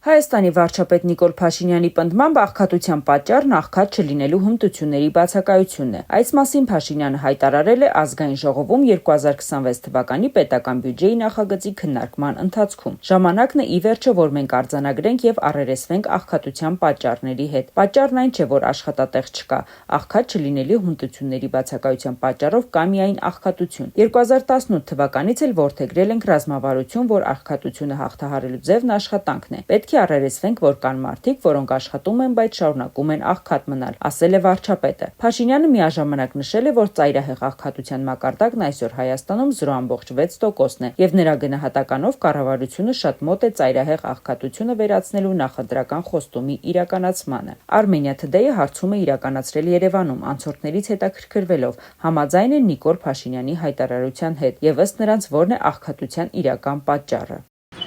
Հայաստանի վարչապետ Նիկոլ Փաշինյանի պնդմամբ աղքատության պատճառն աղքատ չլինելու հմտությունների բացակայությունն է։ Այս մասին Փաշինյանը հայտարարել է Ազգային ժողովում 2026 թվականի պետական բյուջեի նախագծի քննարկման ընթացքում։ Ժամանակն է ի վերջո, որ մենք արձանագրենք եւ առերեսվենք աղքատության պատճառների հետ։ Պատճառն այն չէ, որ աշխատատեղ չկա, աղքատ չլինելու հմտությունների բացակայության պատճառով կա միայն աղքատություն։ 2018 թվականից էլ որդեգրել ենք ռազմավարություն, որ աղքատությունը հաղթահարելու ձևն աշխատանքն է։ Պետք է առերեսվենք, որ կան մարդիկ, որոնք աշխատում են, բայց շարունակում են աղքատ մնալ, ասել է վարչապետը։ Փաշինյանը միաժամանակ նշել է, որ ծայրահեղ աղքատության մակարդակն այսօր Հայաստանում 0.6%-ն է, եւ նրա գնահատականով կառավարությունը շատ մոտ է ծայրահեղ աղքատությունը վերացնելու նախընտրական խոստումի իրականացմանը։ Armenia Today-ը հարցում է իրականացրել Երևանում անցորդներից հետաքրքրվելով, համաձայն է Նիկոլ Փաշինյանի հայտարարության հետ եւ ըստ նրանց որն է աղքատության իրական պատճառը։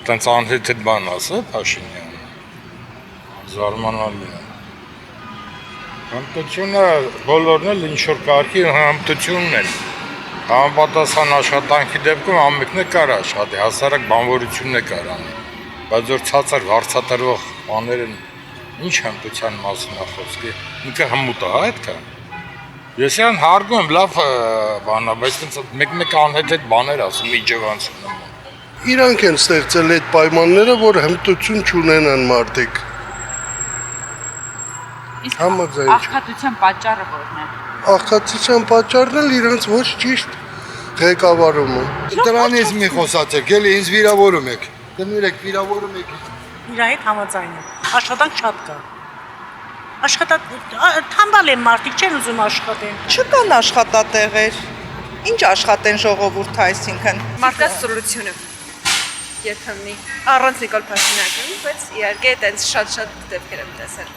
Տենց անհետ բան ասա Փաշինյանը, զարմանալի է։ Հմտությունը բոլորն էլ ինչ-որ կարգի հմտությունն են։ Համապատասխան աշխատանքի դեպքում ամենքն է կար աշխատի, հասարակ բանվորությունն է կար անի։ Բայց որ ցածր վարձատրվող բաներ են, ինչ հմտության մասին է խոսքը, ինքը հմուտ է, այդքան։ Ես այն հարգում եմ, լավ բան է, բայց տենց մեկ-մեկ անհետ բաներ ասում իջևանցում։ Իրանք են ստեղծել այդ պայմանները, որ հմտություն չունենան մարդիկ։ Իսկ աղքատության պատճառը որն է։ Աղքատության պատճառն էլ իրանք ոչ ճիշտ ղեկավարումը։ Դրանից մի խոսացեք, էլի ինձ վիրավորում եք։ Դնիրեք վիրավորում եք։ Իրա հետ համաձայն եմ։ Աշխատանք շատ կա։ Թամբալ են մարդիկ, չեն ուզում աշխատեն։ Չկան աշխատատեղեր։ Ինչ աշխատեն ժողովուրդը, այսինքն մարդկանց սրությունը երբեմն առանց Նիկոլ Փաշինյանի, բայց իհարկե այդպես շատ դեպքեր եմ տեսել։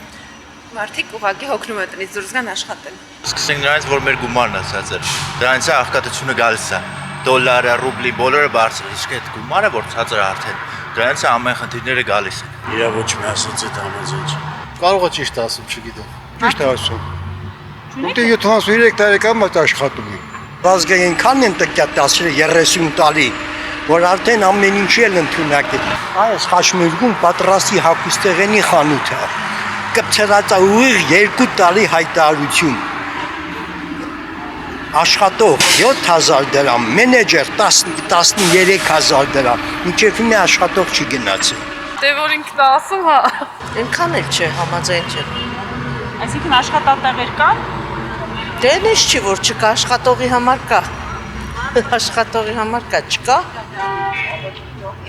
Մարդիկ ուղղակի հոգնում են տնից դուրս գան աշխատեն։ Սկսենք նրանից, որ մեր գումարն է ցածր։ Դրանից է աղքատությունը գալիս է։ Դոլարը, ռուբլի, բոլորը բարձր, իսկ այդ գումարը, որ ցածր արդեն, դրանից է ամեն խնդիրները գալիս են։ Իրա ոչ մի ասած այդ համաձայն չէ։ Կարող է ճիշտ ասում, չգիտեմ։ Ճիշտ է ասում։ Ուտի 73 տարեկան մոտ աշխատում եմ։ Ազգային քան են տկյատ 30 տարի, որ արդեն ամեն ինչի էլ ընդունակ է։ Այս Խաշմերգում պատրաստի հագուստեղենի խանութ է։ Կպցրած է ուղիղ 2 տարի հայտարարություն։ Աշխատող 7000 դրամ, մենեջեր 13000 դրամ, մինչև հիմա աշխատող չի գնացել։ Դե որ ինքն ասում, հա։ Այնքան էլ չէ, համաձայն չէ։ Այսինքն աշխատատեղեր կան։ Դե ինչ չի որ չկա, աշխատողի համար կա։ Աշխատողի համար կա, չկա։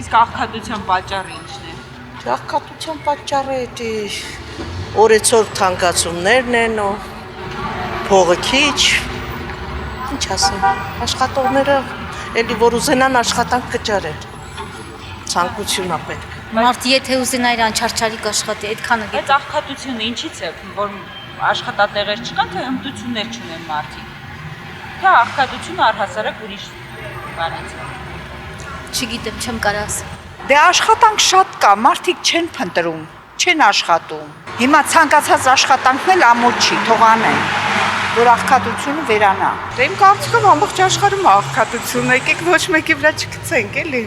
Իսկ աղքատության պատճառը ի՞նչն է։ Աղքատության պատճառը էդի օրեցօր թանկացումներն են, փողը քիչ։ Ինչ ասեմ, աշխատողները էլի որ ուզենան աշխատանք կճարեն։ Ցանկություն է պետք։ Մարդ եթե ուզենա իր անչարչարի կաշխատի, այդքանը գիտի։ Այդ աղքատությունը ինչից է, որ աշխատատեղեր չկան, թե հմտություններ չունեն մարդիկ։ Թե աղքատությունը առհասարակ ուրիշ բանից է։ Չգիտեմ, չեմ կարող ասել։ դե աշխատանք շատ կա, մարդիկ չեն փնտրում, չեն աշխատում։ Հիմա ցանկացած աշխատանքն էլ ամոթ չի, թող անեն, որ աղքատությունը վերանա։ Դե իմ կարծիքով ամբողջ աշխարհում աղքատություն է, եկեք ոչ մեկի վրա չգցենք, էլի։